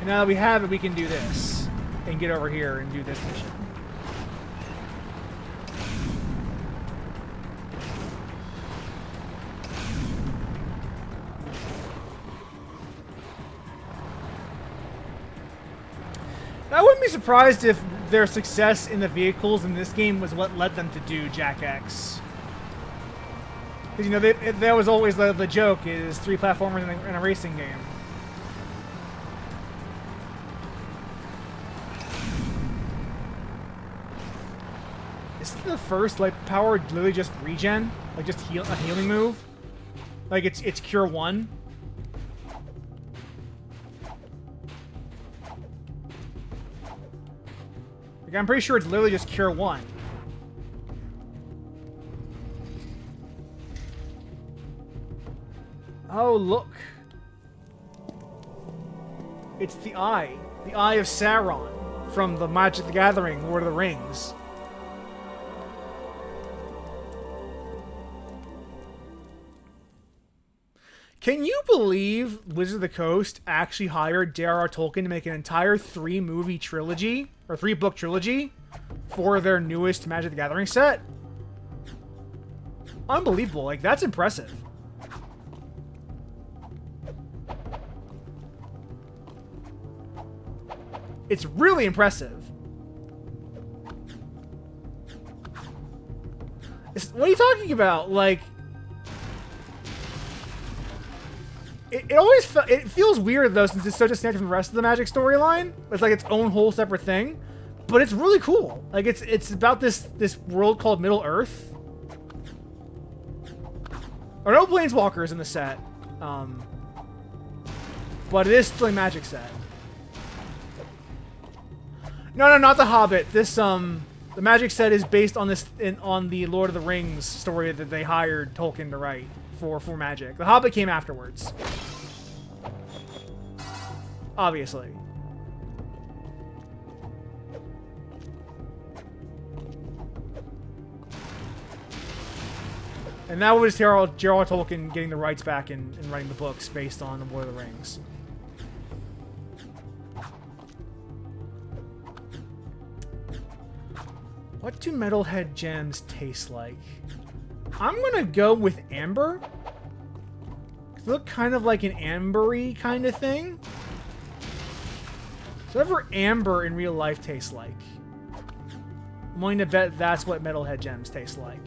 And now that we have it, we can do this. And get over here and do this mission. I wouldn't be surprised if their success in the vehicles in this game was what led them to do Jack X. Because, you know, that was always the joke, is 3 platformers in a racing game. Isn't the first, like, power literally just regen? Like, just a healing move? Like, it's Cure 1? Like, I'm pretty sure it's literally just Cure 1. Oh, look. It's the Eye. The Eye of Sauron from the Magic the Gathering, Lord of the Rings. Can you believe Wizards of the Coast actually hired J.R.R. Tolkien to make an entire 3-movie trilogy, or 3-book trilogy, for their newest Magic the Gathering set? Unbelievable. Like, that's impressive. It's really impressive. What are you talking about? Like, it always it feels weird though, since it's so disconnected from the rest of the Magic storyline. It's like its own whole separate thing, but it's really cool. Like, it's about this world called Middle Earth. There are no planeswalkers in the set, but it is still a Magic set. No, not the Hobbit. This the Magic set is based on on the Lord of the Rings story that they hired Tolkien to write for Magic. The Hobbit came afterwards, obviously. And that was J.R.R. Tolkien getting the rights back and writing the books based on the Lord of the Rings. What do metalhead gems taste like? I'm gonna go with amber. They look kind of like an ambery kind of thing. So whatever amber in real life tastes like, I'm willing to bet that's what metalhead gems taste like.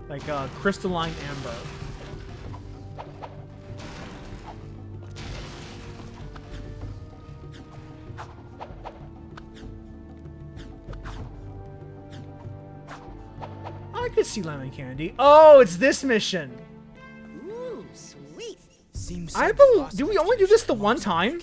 Like crystalline amber. I could see lemon candy. Oh, it's this mission. Ooh, sweet. Seems do we only do this the one time?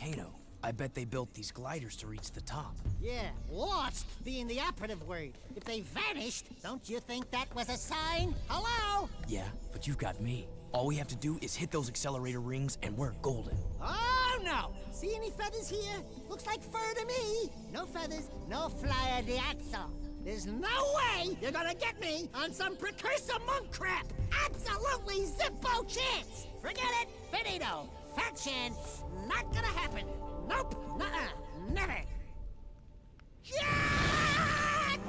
I bet they built these gliders to reach the top. Yeah, lost being the operative word. If they vanished, don't you think that was a sign? Hello? Yeah, but you've got me. All we have to do is hit those accelerator rings and we're golden. Oh, no. See any feathers here? Looks like fur to me. No feathers, no flyer de axle. There's no way you're gonna get me on some precursor monk crap. Absolutely zippo chance. Forget it. Finito. Fat chance. Not gonna happen. Nope. Nuh-uh. Never. Yeah!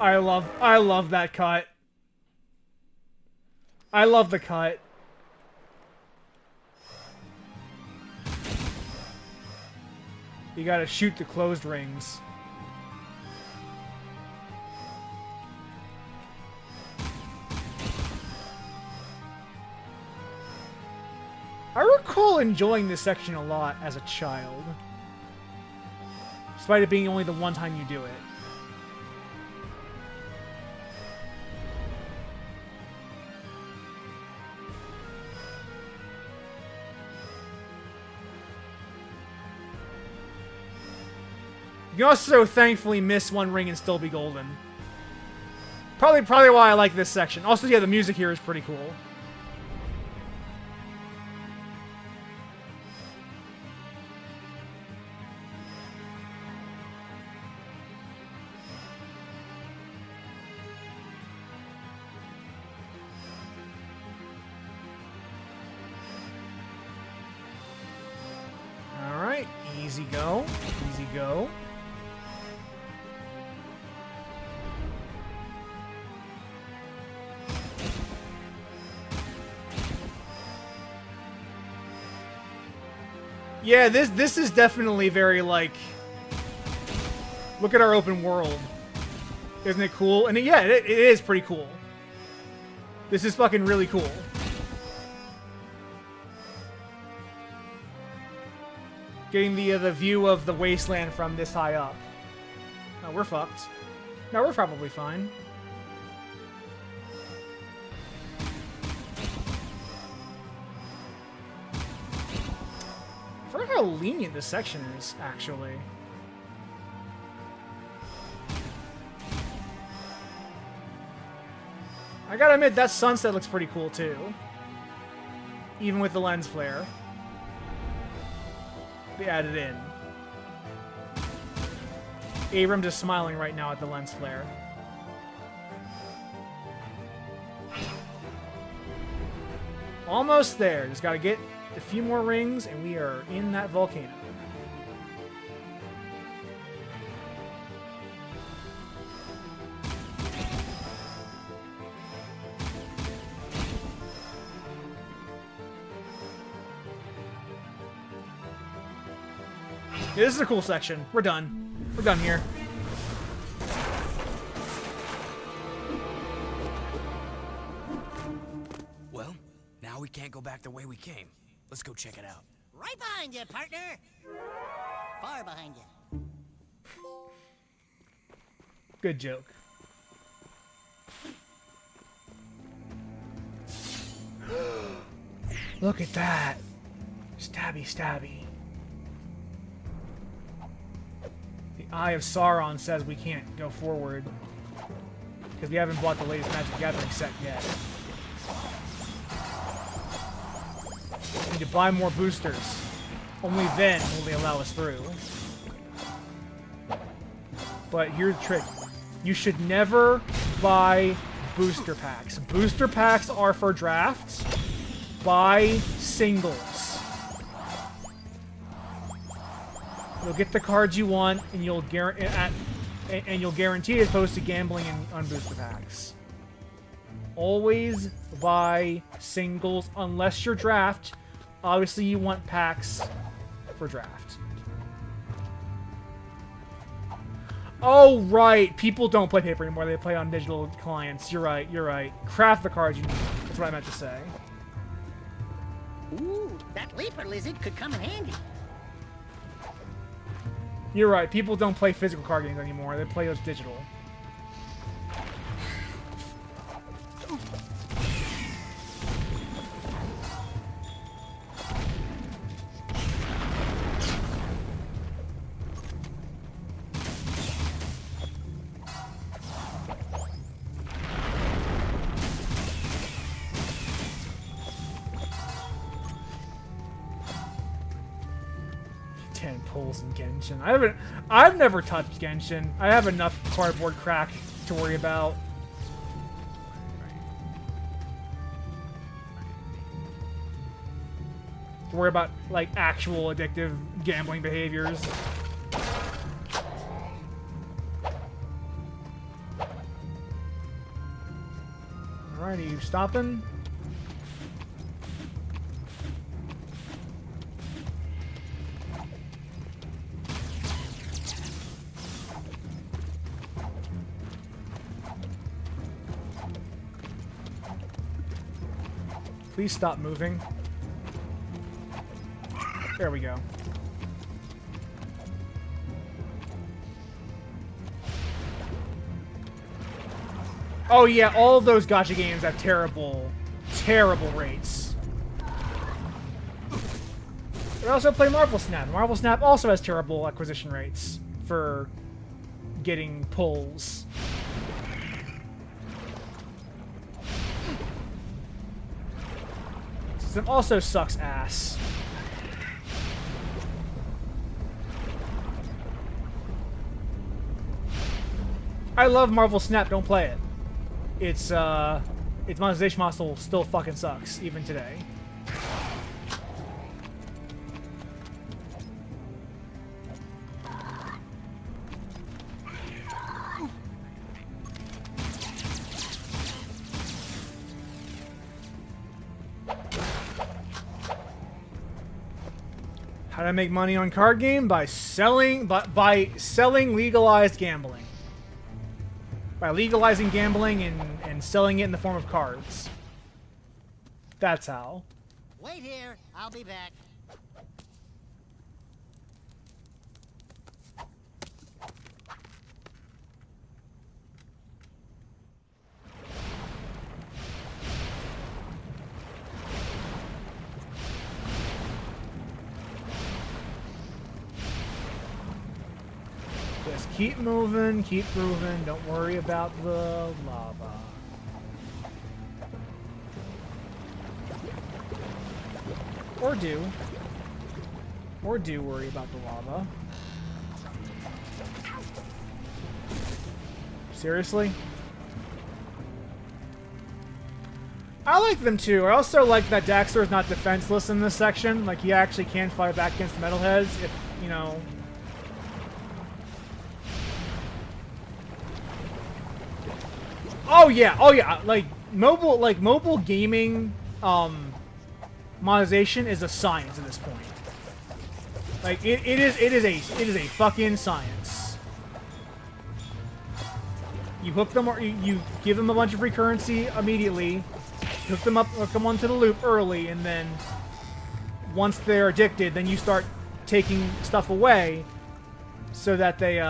I love that cut. I love the cut. You gotta shoot the closed rings. I recall enjoying this section a lot as a child. Despite it being only the one time you do it. You can also thankfully miss one ring and still be golden. Probably why I like this section. Also, yeah, the music here is pretty cool. Easy go. Easy go. Yeah, this is definitely very, like... Look at our open world. Isn't it cool? And yeah, it is pretty cool. This is fucking really cool. Getting the view of the wasteland from this high up. Oh, we're fucked. No, we're probably fine. I forgot how lenient this section is, actually. I gotta admit, that sunset looks pretty cool, too. Even with the lens flare. They added in. Abram just smiling right now at the lens flare. Almost there. Just gotta get a few more rings, and we are in that volcano. Yeah, this is a cool section. We're done. We're done here. Well, now we can't go back the way we came. Let's go check it out. Right behind you, partner. Far behind you. Good joke. Look at that. Stabby, stabby. The Eye of Sauron says we can't go forward because we haven't bought the latest Magic the Gathering set yet. We need to buy more boosters. Only then will they allow us through. But here's the trick. You should never buy booster packs. Booster packs are for drafts. Buy singles. You'll get the cards you want, and you'll guarantee as opposed to gambling on booster packs. Always buy singles unless you're draft. Obviously, you want packs for draft. Oh, right. People don't play paper anymore. They play on digital clients. You're right. You're right. Craft the cards you need. That's what I meant to say. Ooh, that leaper lizard could come in handy. You're right. People don't play physical card games anymore. They play those digital. Pulls in Genshin. I've never touched Genshin. I have enough cardboard crack to worry about. To worry about, like, actual addictive gambling behaviors. Alright, are you stopping? Please stop moving. There we go. Oh yeah, all of those gacha games have terrible, terrible rates. But I also play Marvel Snap. Marvel Snap also has terrible acquisition rates for getting pulls. System also sucks ass. I love Marvel Snap, don't play it. Its monetization model still fucking sucks, even today. How to make money on card game? By selling legalized gambling. By legalizing gambling and selling it in the form of cards. That's how. Wait here. I'll be back. Just keep moving, keep moving. Don't worry about the lava. Or do. Or do worry about the lava. Seriously? I like them too. I also like that Daxter is not defenseless in this section. Like, he actually can fight back against the metalheads if, you know... Oh yeah, like mobile gaming monetization is a science at this point. Like it is a fucking science. You hook them or you give them a bunch of free currency immediately, hook them up, hook them onto the loop early, and then once they're addicted, then you start taking stuff away so that they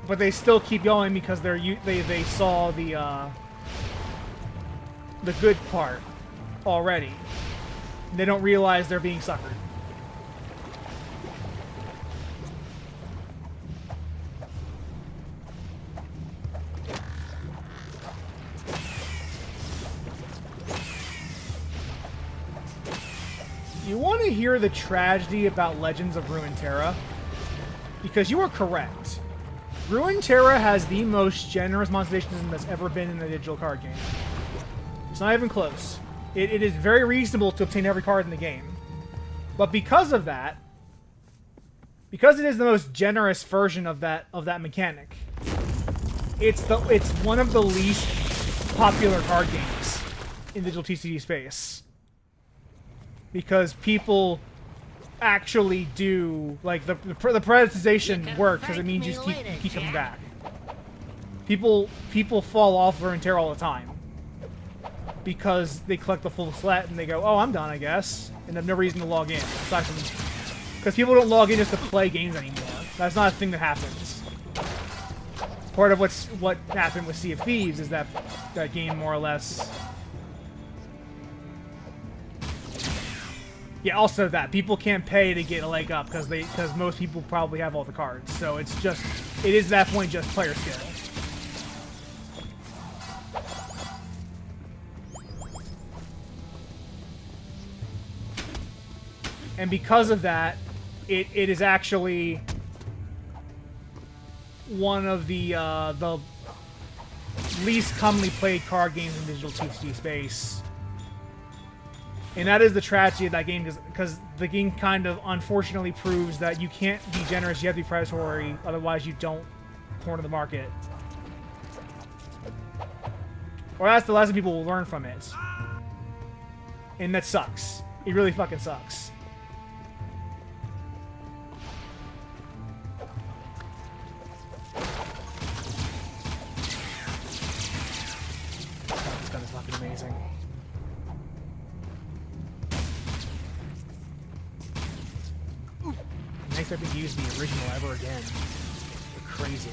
but they still keep going because they saw the good part already. They don't realize they're being suckered. You want to hear the tragedy about Legends of Runeterra? Because you are correct. Runeterra has the most generous monetization system that's ever been in a digital card game. It's not even close. It is very reasonable to obtain every card in the game. But because of that, because it is the most generous version of that mechanic, it's one of the least popular card games in digital TCG space. Because people actually do, like, the prioritization works because it means you just keep coming back. People fall off Runeterra all the time because they collect the full set and they go, oh, I'm done, I guess, and have no reason to log in aside from because people don't log in just to play games anymore. That's not a thing that happens. Part of what happened with Sea of Thieves is that game more or less. Yeah, also that people can't pay to get a leg up because most people probably have all the cards. So it is at that point just player skill. And because of that, it is actually one of the least commonly played card games in digital TCG space. And that is the tragedy of that game, because the game kind of unfortunately proves that you can't be generous, you have to be predatory, otherwise you don't corner the market. Or that's the lesson people will learn from it. And that sucks. It really fucking sucks. God, this gun is fucking amazing. Nice that they used the original ever again. They're crazy.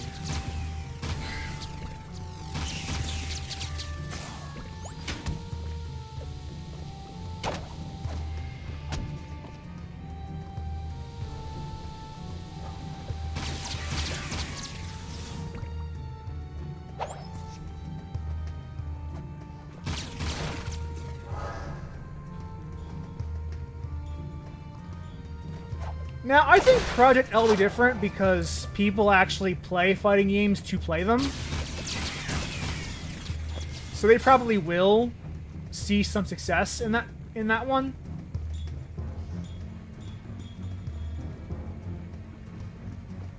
Now, I think Project L will be different because people actually play fighting games to play them. So they probably will see some success in that one.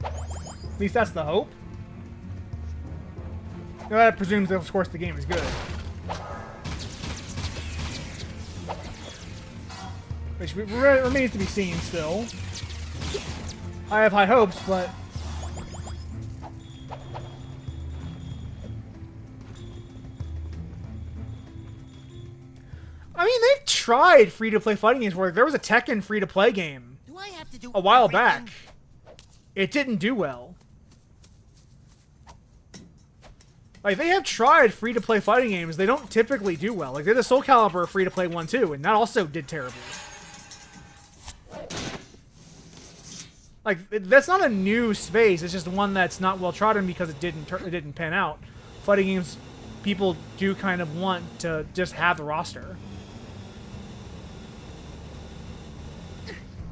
At least that's the hope. Now, that presumes that, of course, the game is good. which remains to be seen still. I have high hopes, but I mean, they've tried free-to-play fighting games where there was a Tekken free-to-play game Do I have to do a while everything? back. It didn't do well. Like, they have tried free-to-play fighting games. They don't typically do well. Like, they did a Soul Calibur free-to-play one, too, and that also did terribly. Like, that's not a new space. It's just one that's not well-trodden because it didn't pan out. Fighting games, people do kind of want to just have the roster.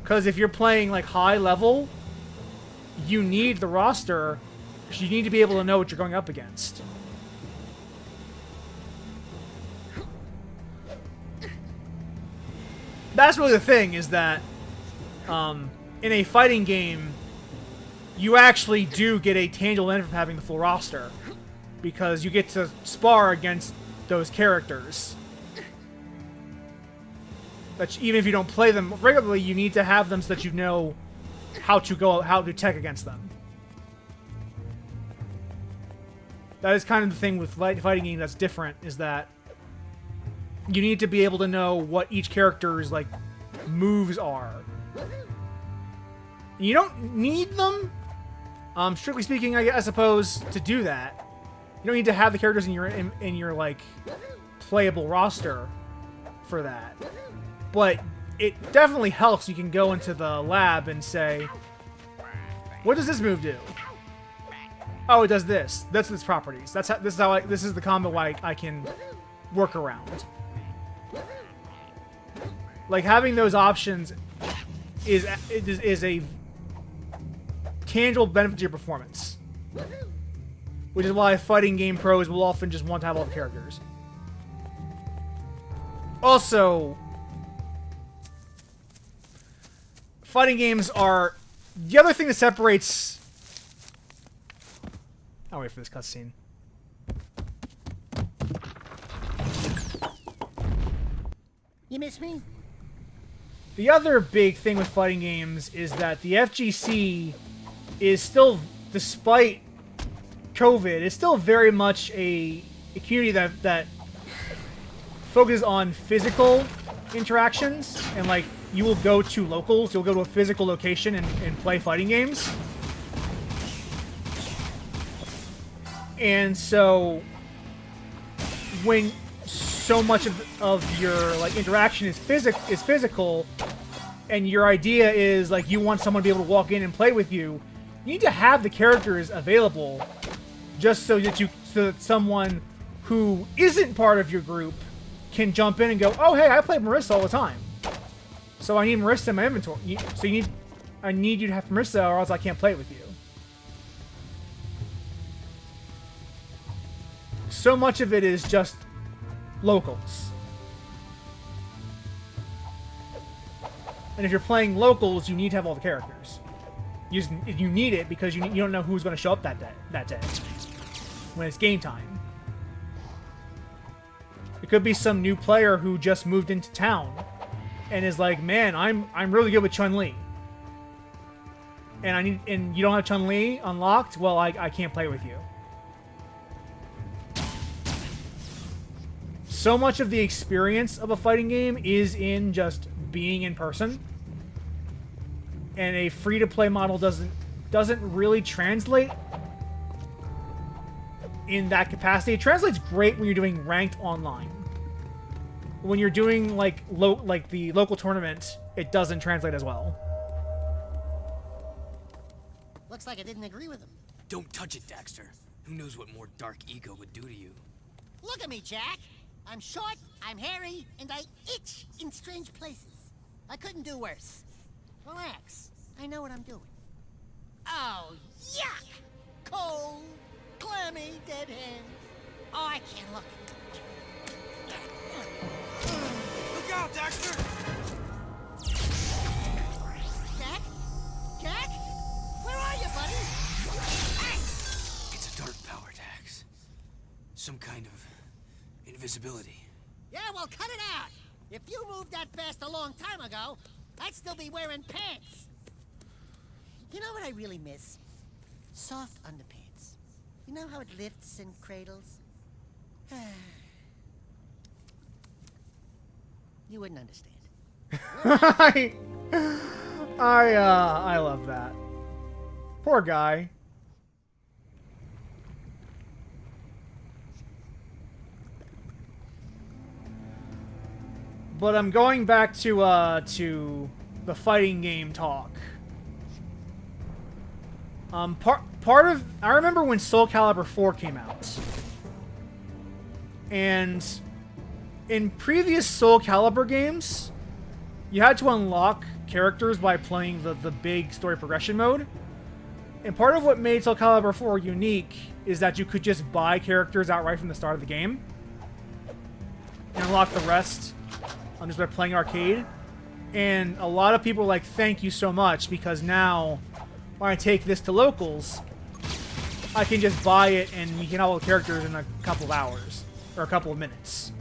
Because if you're playing, like, high level, you need the roster. You need to be able to know what you're going up against. That's really the thing, is that in a fighting game, you actually do get a tangible benefit from having the full roster. Because you get to spar against those characters. That even if you don't play them regularly, you need to have them so that you know how to tech against them. That is kind of the thing with fighting game that's different, is that you need to be able to know what each character's, like, moves are. You don't need them, strictly speaking, I suppose, to do that. You don't need to have the characters in your like, playable roster for that. But it definitely helps. You can go into the lab and say, what does this move do? Oh, it does this. That's its properties. This is the combo I can work around. Like, having those options is a tangible benefit to your performance. Which is why fighting game pros will often just want to have all the characters. Also, fighting games are the other thing that separates. I'll wait for this cutscene. You miss me? The other big thing with fighting games is that the FGC is still, despite COVID, is still very much a community that focuses on physical interactions, and, like, you will go to locals, you'll go to a physical location and play fighting games. And so, when so much of your, like, interaction is physical, and your idea is, like, you want someone to be able to walk in and play with you, you need to have the characters available just so that someone who isn't part of your group can jump in and go, oh, hey, I play Marissa all the time, so I need Marissa in my inventory. I need you to have Marissa, or else I can't play with you. So much of it is just locals. And if you're playing locals, you need to have all the characters. You need it because you don't know who's going to show up that day when it's game time. It could be some new player who just moved into town and is like, man, I'm really good with Chun-Li. And you don't have Chun-Li unlocked? Well, I can't play with you. So much of the experience of a fighting game is in just being in person. And a free-to-play model doesn't really translate in that capacity. It translates great when you're doing ranked online. When you're doing like the local tournament, it doesn't translate as well. Looks like I didn't agree with him. Don't touch it, Daxter. Who knows what more dark ego would do to you? Look at me, Jack. I'm short, I'm hairy, and I itch in strange places. I couldn't do worse. Relax. I know what I'm doing. Oh, yuck! Cold, clammy, dead hands. Oh, I can't look. Look out, Daxter! Jack? Jack? Where are you, buddy? Hey! It's a dark power, Dax. Some kind of invisibility. Yeah, well, cut it out. If you moved that fast a long time ago, I'd still be wearing pants. You know what I really miss? Soft underpants. You know how it lifts and cradles? You wouldn't understand. I love that. Poor guy. But I'm going back to the fighting game talk. Part of I remember when Soul Calibur 4 came out, and in previous Soul Calibur games, you had to unlock characters by playing the big story progression mode. And part of what made Soul Calibur 4 unique is that you could just buy characters outright from the start of the game and unlock the rest just by playing arcade. And a lot of people were like, thank you so much, because now when I take this to locals, I can just buy it and you can have all the characters in a couple of hours or a couple of minutes.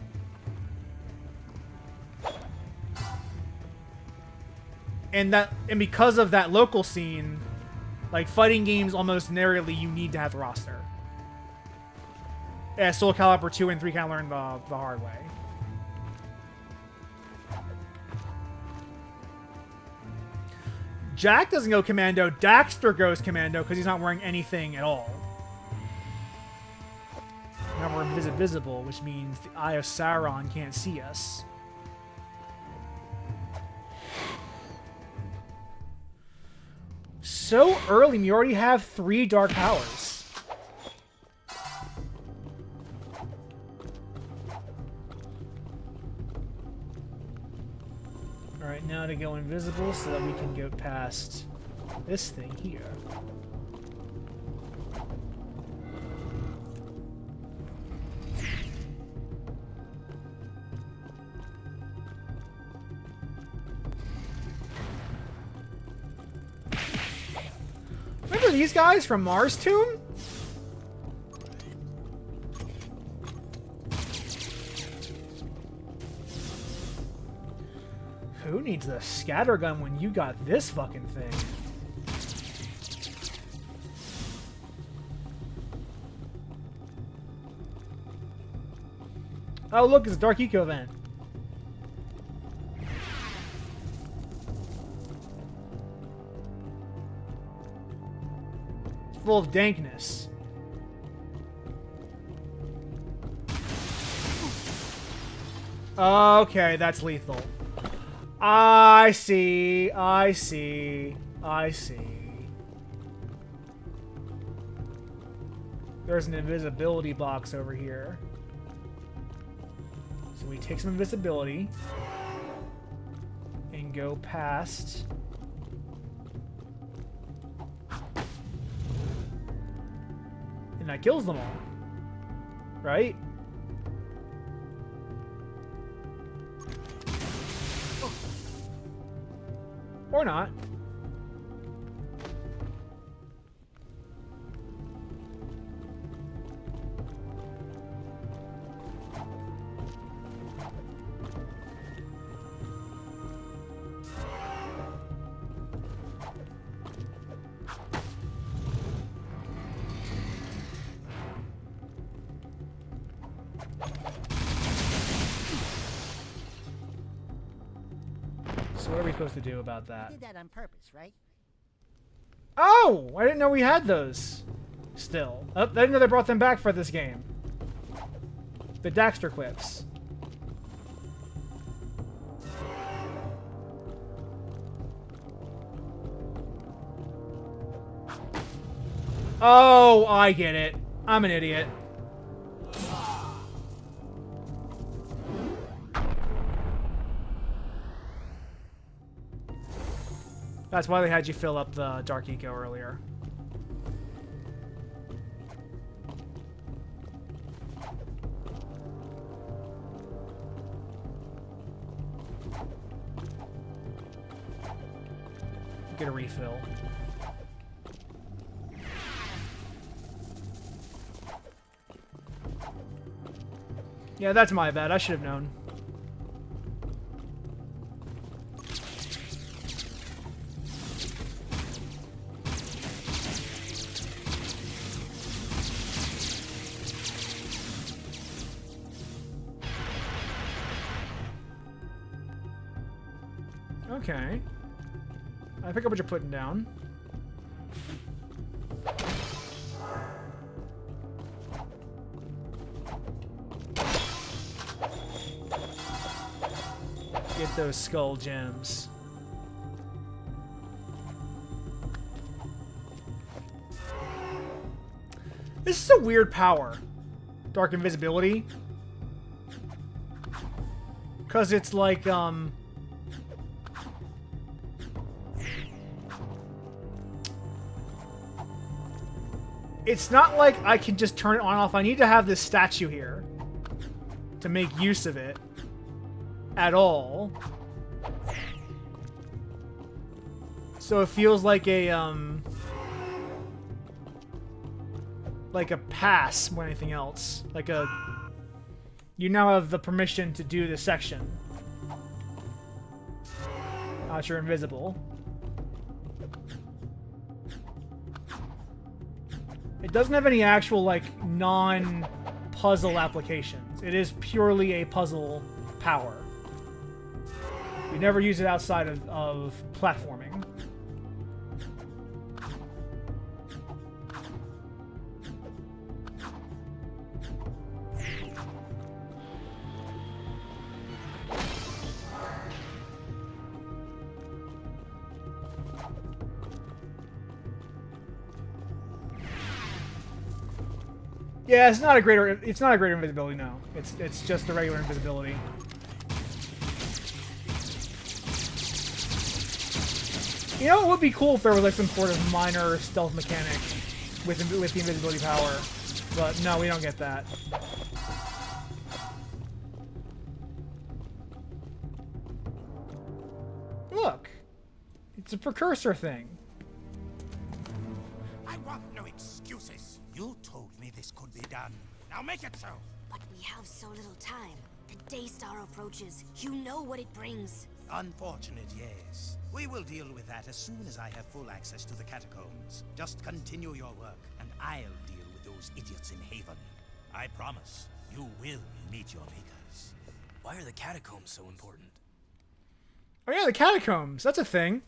And because of that local scene, like, fighting games almost invariably you need to have the roster. Yeah, Soul Calibur 2 and 3 kind of learned the hard way. Jack doesn't go commando. Daxter goes commando because he's not wearing anything at all. Now we're invisible, which means the Eye of Sauron can't see us. So early, we already have 3 dark powers. Alright, now to go invisible so that we can go past this thing here. Remember these guys from Mars Tomb? Who needs a scattergun when you got this fucking thing? Oh, look, it's a Dark Eco event. It's full of dankness. Okay, that's lethal. I see. I see. I see. There's an invisibility box over here. So we take some invisibility and go past. And that kills them all. Right? Or not. So what are we supposed to do about that? You did that on purpose, right? Oh! I didn't know we had those still. Oh, I didn't know they brought them back for this game. The Daxter quips. Oh, I get it. I'm an idiot. That's why they had you fill up the Dark Eco earlier. Get a refill. Yeah, that's my bad. I should have known. Okay. I pick up what you're putting down. Get those skull gems. This is a weird power. Dark invisibility. Because it's like, it's not like I can just turn it on and off. I need to have this statue here to make use of it at all. So it feels like a pass more than anything else. Like a, you now have the permission to do this section. You're invisible. It doesn't have any actual, like, non-puzzle applications. It is purely a puzzle power. You never use it outside of platforming. Yeah, it's not a greater invisibility, no. It's just a regular invisibility. You know, it would be cool if there was like some sort of minor stealth mechanic with the invisibility power, but no, we don't get that. Look, it's a precursor thing. I want no excuses. You told me this could be done. Now make it so. But we have so little time. The Daystar approaches. You know what it brings. Unfortunate, yes. We will deal with that as soon as I have full access to the catacombs. Just continue your work, and I'll deal with those idiots in Haven. I promise, you will meet your makers. Why are the catacombs so important? Oh yeah, the catacombs. That's a thing.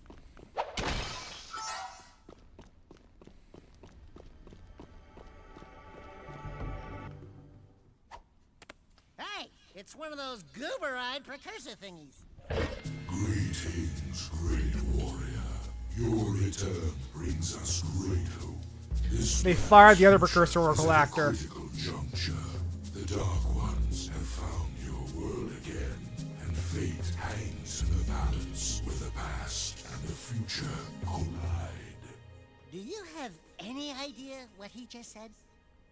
Hey, it's one of those goober-eyed precursor thingies. Greetings, great warrior. Your return brings us great hope. They fired the other precursor Oracle actor. Critical juncture. The Dark Ones have found your world again, and fate hangs in the balance with the past and the future collide. Do you have any idea what he just said?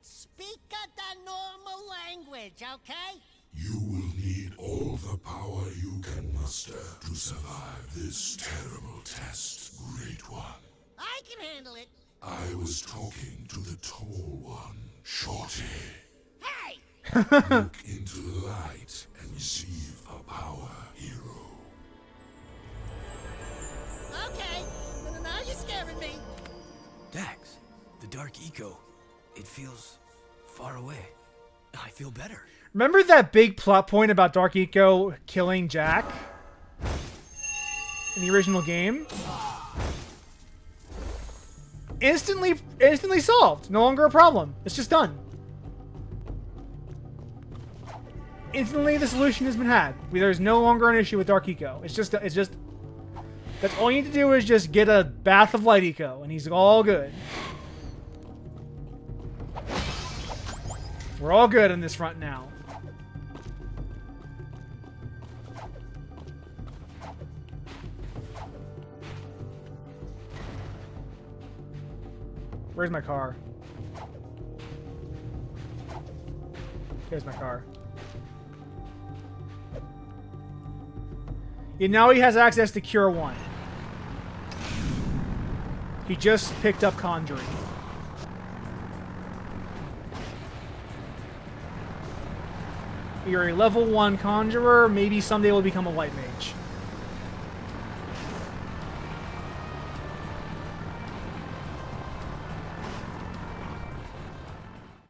Speak the normal language, okay? You will need all the power you can muster to survive this terrible test, Great One. I can handle it. I was talking to the tall one, Shorty. Hey! Look into the light and receive a power, hero. Okay, now you're scaring me. Dax, the Dark Eco. It feels far away. I feel better. Remember that big plot point about Dark Eco killing Jack in the original game? Instantly solved. No longer a problem. It's just done. Instantly, the solution has been had. There's no longer an issue with Dark Eco. It's just. That's all you need to do is just get a bath of Light Eco, and he's all good. We're all good on this front now. Where's my car? Here's my car. Yeah, now he has access to Cure 1. He just picked up Conjuring. You're a level 1 Conjurer. Maybe someday will become a White Mage.